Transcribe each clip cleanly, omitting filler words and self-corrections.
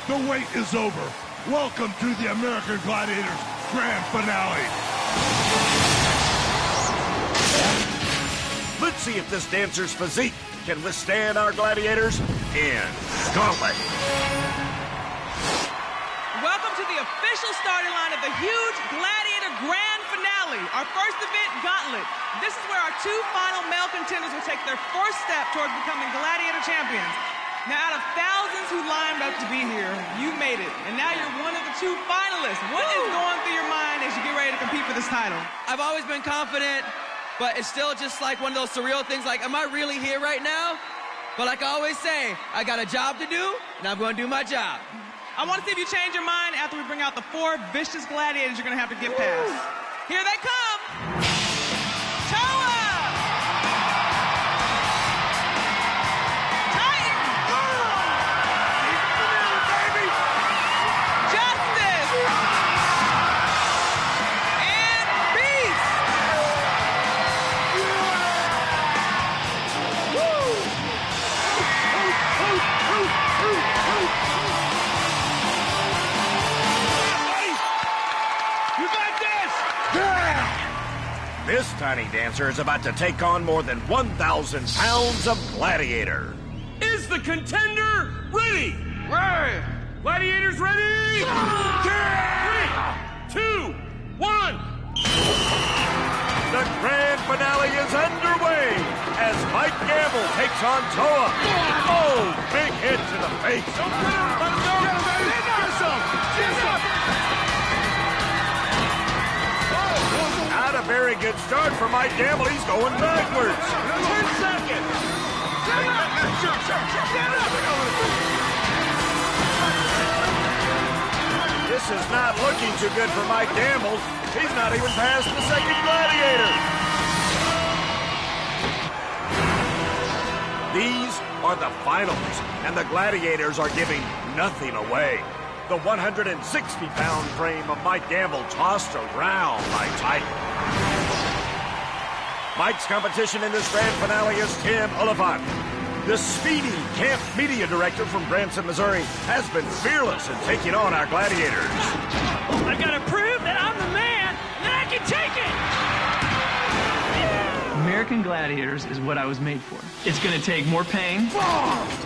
The wait is over. Welcome to the American Gladiators Grand Finale. Let's see if this dancer's physique can withstand our gladiators in Gauntlet. Welcome to the official starting line of the huge Gladiator Grand Finale, our first event, Gauntlet. This is where our two final male contenders will take their first step towards becoming Gladiator champions. Now, out of thousands who lined up to be here, you made it. And now you're one of the two finalists. What is going through your mind as you get ready to compete for this title? I've always been confident, but it's still just like one of those surreal things, like, am I really here right now? But like I always say, I got a job to do, and I'm going to do my job. I want to see if you change your mind after we bring out the 4 vicious gladiators you're going to have to get past. Here they come. Toa! Titan! Baby! Justice! And Beast! You got this! This tiny dancer is about to take on more than 1,000 pounds of gladiator. Is the contender ready? Ready! Gladiators ready? 3, 2, 1. The grand finale is underway as Mike Gamble takes on Toa. Oh, big hit to the face. Let him go! Get some! Not a very good start for Mike Gamble. He's going backwards. 10 seconds. This is not looking too good for Mike Gamble. He's not even past the second gladiator. These are the finals, and the gladiators are giving nothing away. The 160-pound frame of Mike Gamble tossed around by Titan. Mike's competition in this grand finale is Tim Oliphant. The speedy camp media director from Branson, Missouri, has been fearless in taking on our gladiators. I gotta prove that I'm the man, that I can take it. American Gladiators is what I was made for. It's gonna take more pain.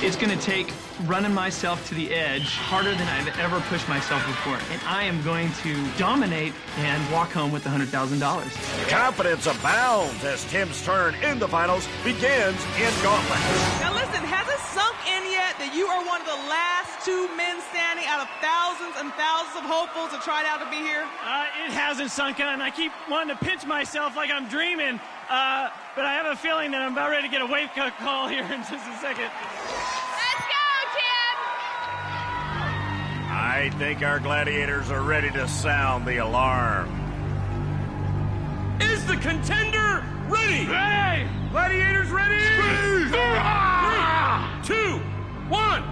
It's gonna take running myself to the edge harder than I've ever pushed myself before. And I am going to dominate and walk home with $100,000. Confidence abounds as Tim's turn in the finals begins in Gauntlet. Now listen, has it sunk in yet that you are one of the last 2 men standing out of thousands and thousands of hopefuls that tried out to be here? It hasn't sunk in. I keep wanting to pinch myself like I'm dreaming. But I have a feeling that I'm about ready to get a wake-up call here in just a second. Let's go, Tim! I think our gladiators are ready to sound the alarm. Is the contender ready? Ready! Gladiators ready? 3, 2, 1.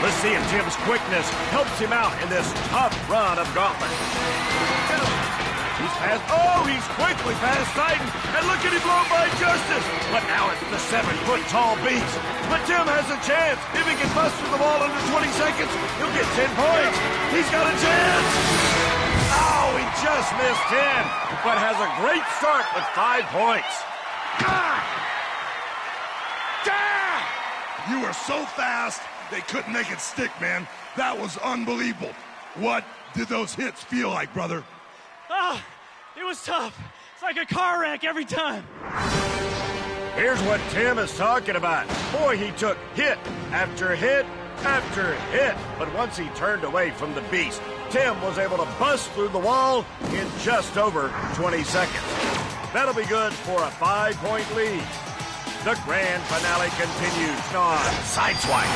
Let's see if Tim's quickness helps him out in this tough run of Gauntlet. He's past, he's quickly past Titan, and look at him blown by Justice. But now it's the 7-foot-tall beast. But Tim has a chance. If he can bust through the wall under 20 seconds, he'll get 10 points. He's got a chance. Oh, he just missed 10, but has a great start with 5 points. You were so fast, they couldn't make it stick, man. That was unbelievable. What did those hits feel like, brother? Oh, it was tough. It's like a car wreck every time. Here's what Tim is talking about. Boy, he took hit after hit after hit. But once he turned away from the beast, Tim was able to bust through the wall in just over 20 seconds. That'll be good for a 5-point lead. The grand finale continues on Sideswipe.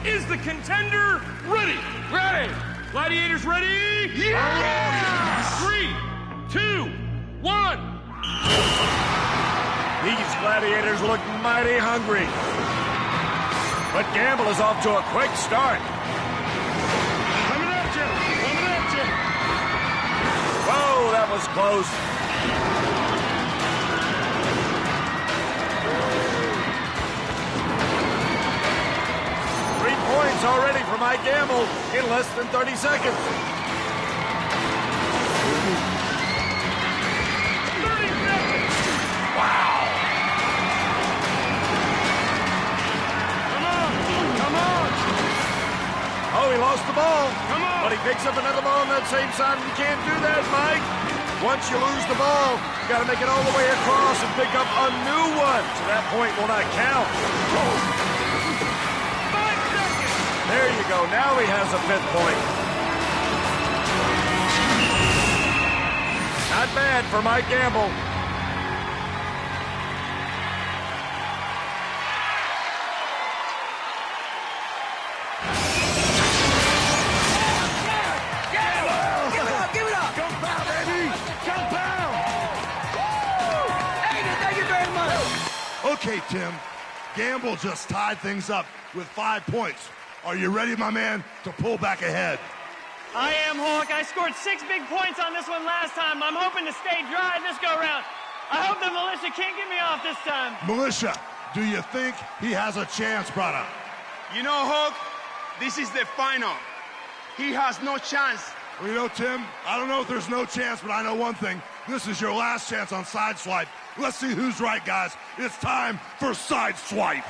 Is the contender ready? Ready! Gladiators ready? Yeah! 3, 2, 1. These gladiators look mighty hungry. But Gamble is off to a quick start. Coming at you! Coming at you! Whoa, was close. Points already for my gamble in less than 30 seconds. 30 seconds! Wow! Come on! Come on! Oh, he lost the ball. Come on! But he picks up another ball on that same side, and you can't do that, Mike. Once you lose the ball, you got to make it all the way across and pick up a new one. So that point will not count. There you go. Now he has a 5th point. Not bad for Mike Gamble. Give it up! Compound, baby! Compound! Thank you very much. Okay, Tim. Gamble just tied things up with 5 points. Are you ready, my man, to pull back ahead? I am, Hulk. I scored 6 big points on this one last time. I'm hoping to stay dry this go-round. I hope the militia can't get me off this time. Militia, do you think he has a chance, brother? You know, Hulk, this is the final. He has no chance. Well, you know, Tim, I don't know if there's no chance, but I know one thing. This is your last chance on Sideswipe. Let's see who's right, guys. It's time for Sideswipe.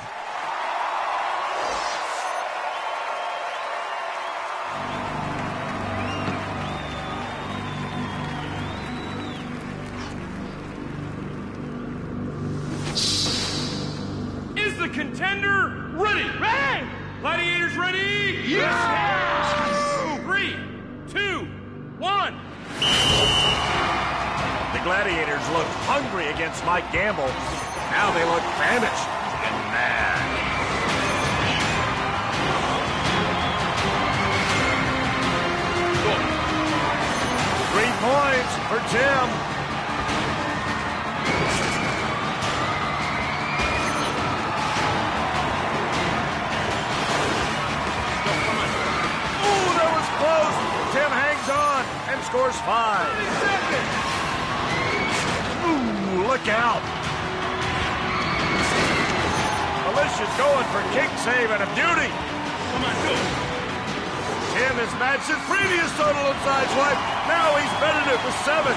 Is the contender ready? Ready! Gladiators ready? Yes! 3, 2, 1. The Gladiators looked hungry against Mike Gamble. Now they look famished and mad. Whoa. 3 points for Tim. Tim hangs on and scores 5. Ooh, look out. Militia's going for kick save and a beauty. Come on, do it. Tim has matched his previous total of Sideswipe. Now he's betted it with 7.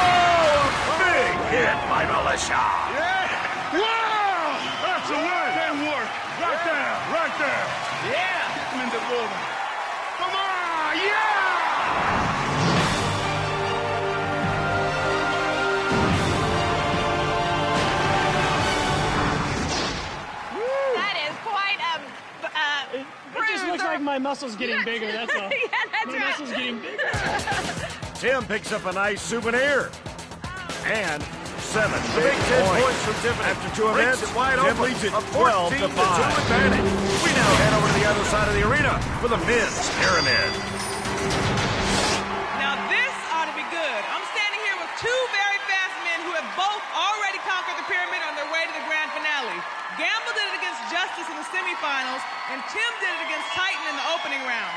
Oh, a big hit by Militia. Yeah! Wow! That's a win! Good work. Right there, right there. Yeah. Hit him in the border. Come on, yeah! That is quite a It just looks like my muscles getting bigger, that's all. Yeah, that's My right. muscles getting bigger. Tim picks up a nice souvenir. And 7 The big big 10 points from Tiffany. After 2 Breaks events, it wide Tim open. leads it A 12 to 5 advantage. We now head over to the other side of the arena for the men's pyramid. Now this ought to be good. I'm standing here with 2 very fast men who have both already conquered the pyramid on their way to the grand finale. Gamble did it against Justice in the semifinals, and Tim did it against Titan in the opening round.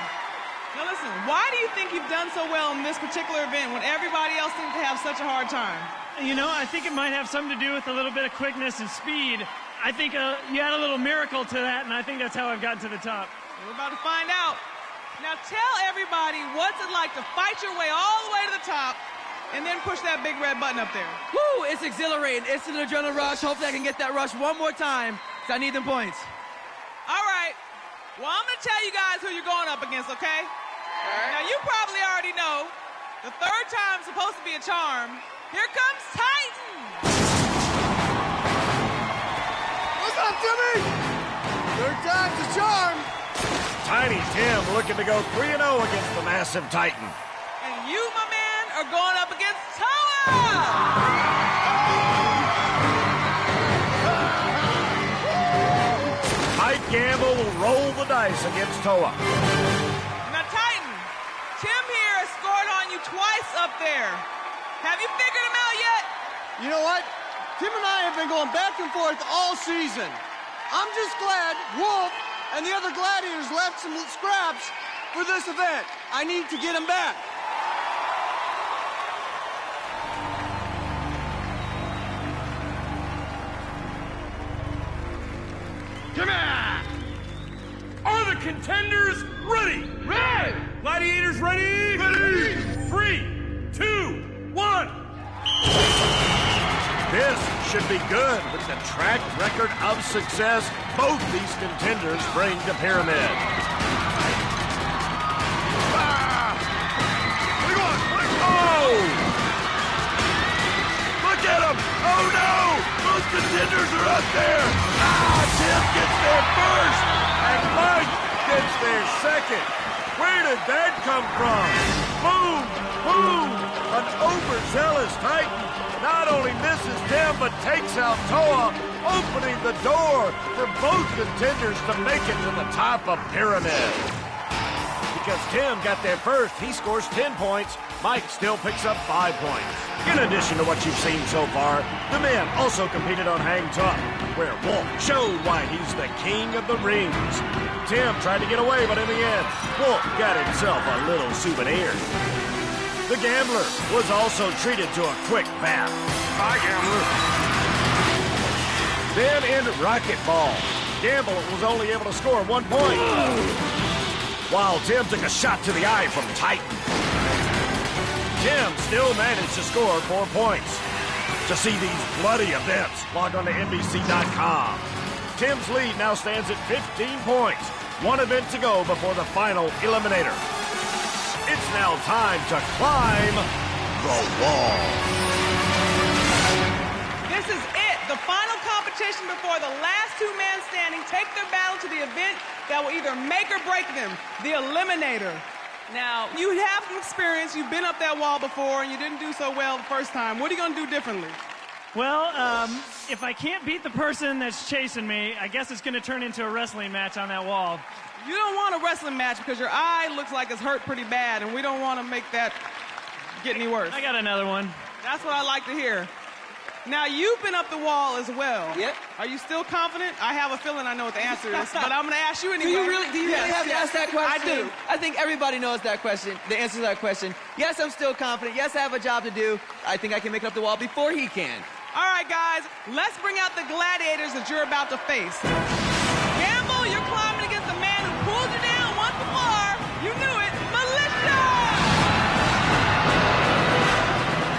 Now listen, why do you think you've done so well in this particular event when everybody else seems to have such a hard time? You know, I think it might have something to do with a little bit of quickness and speed. I think you add a little miracle to that, and I think that's how I've gotten to the top. We're about to find out. Now tell everybody what's it like to fight your way all the way to the top and then push that big red button up there. Woo, it's exhilarating. It's an adrenaline rush. Hopefully I can get that rush one more time because I need them points. All right. Well, I'm going to tell you guys who you're going up against, okay? Now, you probably already know the 3rd time's supposed to be a charm. Here comes Titan! What's up, Timmy? 3rd time's a charm. Tiny Tim looking to go 3-0 against the massive Titan. And you, my man, are going up against Toa! Mike Gamble will roll the dice against Toa. Now, Titan, Tim here has scored on you twice up there. Have you figured him out yet? You know what? Tim and I have been going back and forth all season. I'm just glad Wolf and the other Gladiators left some scraps for this event. I need to get them back. Are the contenders ready? Ready! Gladiators ready? Ready! 3, 2, 1. This should be good with the track record of success both these contenders bring to Pyramid. Oh! Look at him! Oh no! Both contenders are up there! Tim gets there first! And Mike gets there second! Where did that come from? Boom! Boom! An overzealous Titan not only misses Tim, but takes out Toa, opening the door for both contenders to make it to the top of Pyramid. Because Tim got there first, he scores 10 points. Mike still picks up 5 points. In addition to what you've seen so far, the men also competed on Hang Tough, where Wolf showed why he's the king of the rings. Tim tried to get away, but in the end, Wolf got himself a little souvenir. The Gambler was also treated to a quick bath. Bye, Gambler. Then in Racquetball, Gamble was only able to score 1 point, while Tim took a shot to the eye from Titan. Tim still managed to score 4 points. To see these bloody events, log on to NBC.com. Tim's lead now stands at 15 points. 1 event to go before the final eliminator. It's now time to climb the wall. This is it, the final competition before the last 2 men standing take their battle to the event that will either make or break them, the Eliminator. Now, you have some experience, you've been up that wall before, and you didn't do so well the first time. What are you going to do differently? Well, if I can't beat the person that's chasing me, I guess it's going to turn into a wrestling match on that wall. You don't want a wrestling match because your eye looks like it's hurt pretty bad, and we don't want to make that get any worse. I got another one. That's what I like to hear. Now, you've been up the wall as well. Yep. Are you still confident? I have a feeling I know what the answer is, but I'm going to ask you anyway. Do you really have to ask that question? I do. I think everybody knows that question, the answer to that question. Yes, I'm still confident. Yes, I have a job to do. I think I can make it up the wall before he can. All right, guys, let's bring out the gladiators that you're about to face. Gamble, you're climbing against the man who pulled you down once before. You knew it, Militia!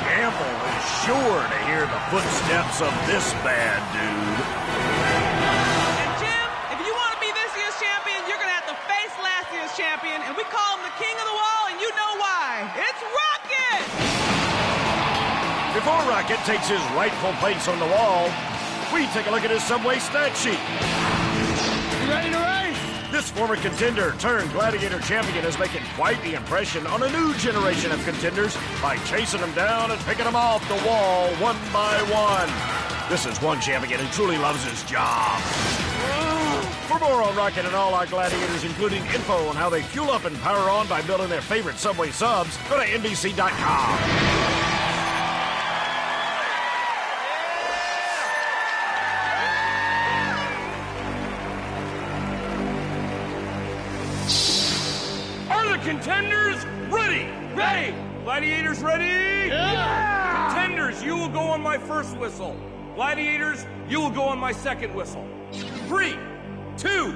Gamble is sure to hear the footsteps of this bad dude. And Jim, if you want to be this year's champion, you're going to have to face last year's champion, and we call him the king of the wall, and you know why. It's Rocket! Before Rocket takes his rightful place on the wall, we take a look at his Subway stat sheet. You ready to race? This former contender turned Gladiator champion is making quite the impression on a new generation of contenders by chasing them down and picking them off the wall one by one. This is one champion who truly loves his job. For more on Rocket and all our Gladiators, including info on how they fuel up and power on by building their favorite Subway subs, go to NBC.com. Contenders ready? Ready! Gladiators ready? Yeah! Contenders, you will go on my first whistle. Gladiators, you will go on my second whistle. 3, 2,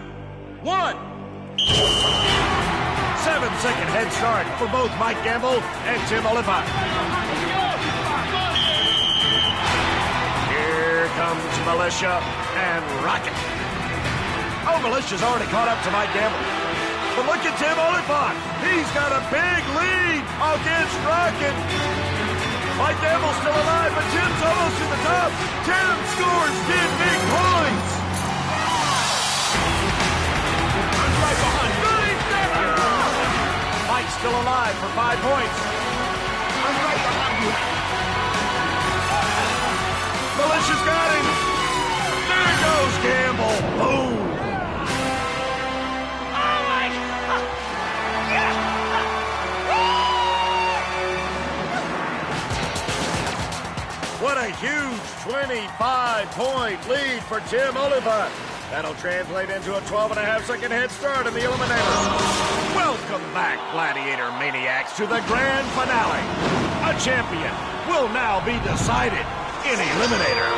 1. 7-second head start for both Mike Gamble and Tim Oliphant. Here comes Militia and Rocket. Oh, Militia's already caught up to Mike Gamble. But look at Tim Oliphant. He's got a big lead against Rocket. Mike Gamble's still alive, but Tim's almost to the top. Tim scores 10 big points. I'm right behind you. 30 seconds. Mike's still alive for 5 points. I'm right behind you. Militia's got him. There goes Gamble. Boom. What a huge 25-point lead for Tim Oliphant. That'll translate into a 12.5-second head start in the Eliminator. Welcome back, Gladiator Maniacs, to the grand finale. A champion will now be decided in Eliminator.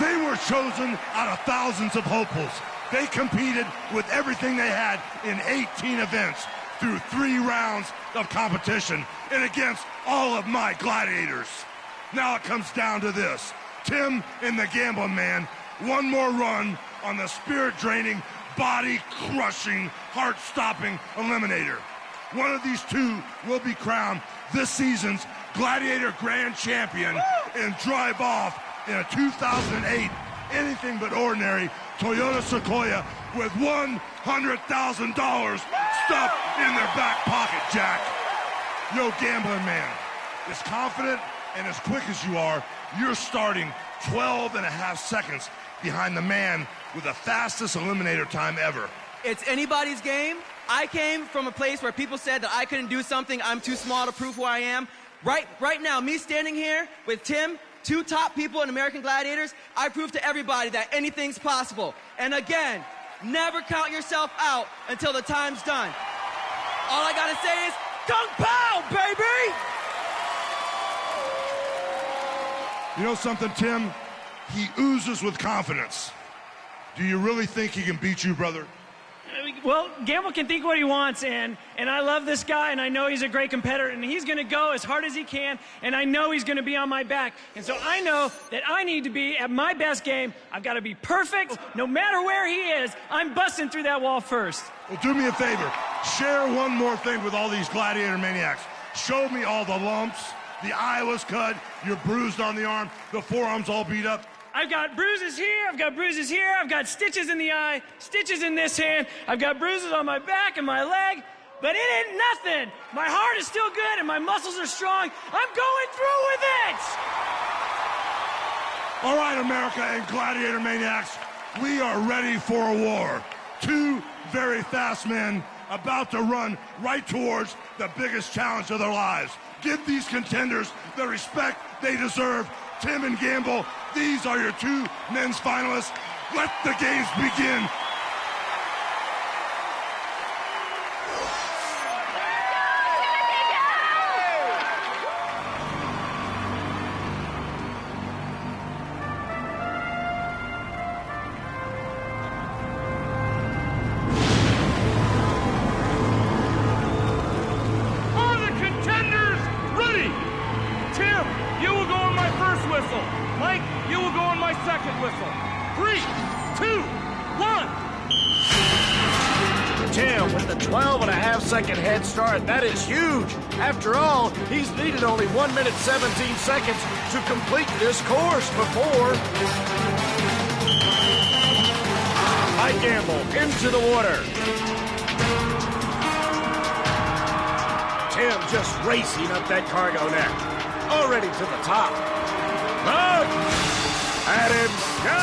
They were chosen out of thousands of hopefuls. They competed with everything they had in 18 events through 3 rounds of competition and against all of my gladiators. Now it comes down to this. Tim and the Gambling Man, one more run on the spirit-draining, body-crushing, heart-stopping Eliminator. One of these two will be crowned this season's Gladiator Grand Champion and drive off in a 2008 anything but ordinary Toyota Sequoia with $100,000 stuffed in their back pocket, Jack. Yo, Gambling Man, as confident and as quick as you are, you're starting 12 and a half seconds behind the man with the fastest Eliminator time ever. It's anybody's game. I came from a place where people said that I couldn't do something, I'm too small to prove who I am. Right now, me standing here with Tim, 2 top people in American Gladiators, I prove to everybody that anything's possible. And again, never count yourself out until the time's done. All I gotta say is, Kung Pao, baby! You know something, Tim? He oozes with confidence. Do you really think he can beat you, brother? Well, Gamble can think what he wants, and I love this guy, and I know he's a great competitor, and he's going to go as hard as he can, and I know he's going to be on my back. And so I know that I need to be at my best game. I've got to be perfect. No matter where he is, I'm busting through that wall first. Well, do me a favor. Share one more thing with all these Gladiator maniacs. Show me all the lumps. The eye was cut. You're bruised on the arm. The forearm's all beat up. I've got bruises here, I've got bruises here, I've got stitches in the eye, stitches in this hand, I've got bruises on my back and my leg, but it ain't nothing. My heart is still good and my muscles are strong. I'm going through with it! All right, America and Gladiator maniacs, we are ready for a war. 2 very fast men about to run right towards the biggest challenge of their lives. Give these contenders the respect they deserve. Tim and Gamble, these are your 2 men's finalists. Let the games begin. Are the contenders ready? Tim, you will go on my first whistle. Mike, you will go on my second whistle. 3, 2, 1. Tim with the 12.5-second head start. That is huge. After all, he's needed only 1 minute 17 seconds to complete this course before I Gamble into the water. Tim just racing up that cargo neck. Already to the top. Up! At him go!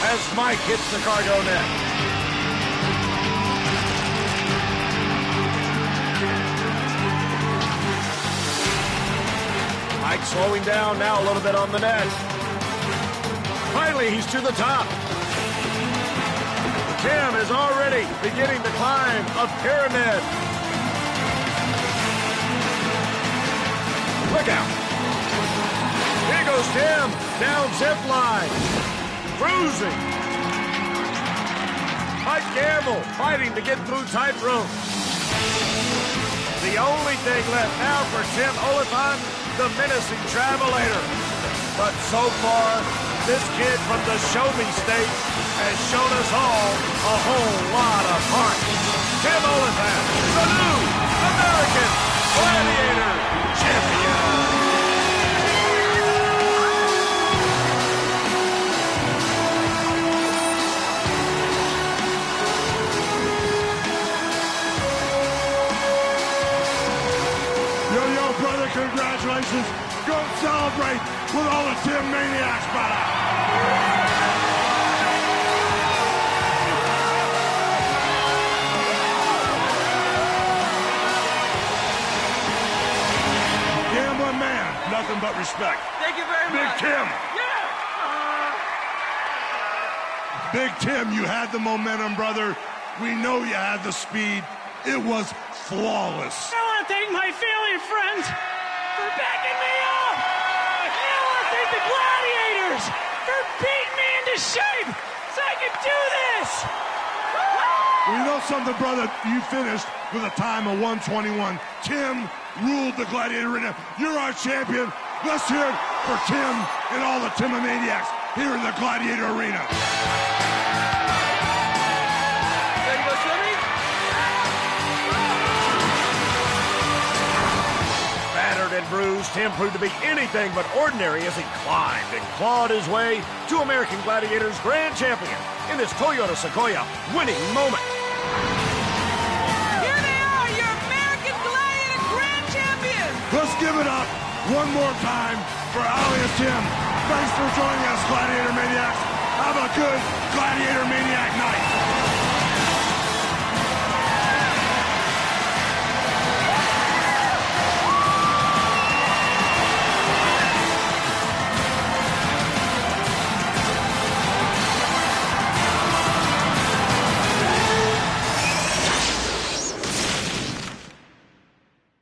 As Mike hits the cargo net. Mike slowing down now a little bit on the net. Finally, he's to the top. Tim is already beginning to climb a pyramid. Look out. Here goes Tim, down zip line. Cruising. Mike Gamble fighting to get through tightrope. The only thing left now for Tim Oliphant, the menacing Travelator. But so far, this kid from the Show Me State has shown us all a whole lot of heart. Tim Oliphant, the new American Gladiator Champion. Congratulations. Go celebrate with all the Tim Maniacs, brother. Gambling Man, nothing but respect. Thank you very Big much. Tim. Yeah! Big Tim, you had the momentum, brother. We know you had the speed. It was flawless. I want to thank my family and friends for backing me up! thank the Gladiators for beating me into shape so I can do this. Well, you know something, brother? You finished with a time of 1:21. Tim ruled the Gladiator Arena. You're our champion. Let's hear it for Tim and all the Timomaniacs here in the Gladiator Arena. Ready to go swimming? Battered and bruised, Tim proved to be anything but ordinary as he climbed and clawed his way to American Gladiators Grand Champion in this Toyota Sequoia winning moment. Here they are, your American Gladiator Grand Champions. Let's give it up one more time for Ali and Tim. Thanks for joining us, Gladiator Maniacs. Have a good Gladiator Maniac night.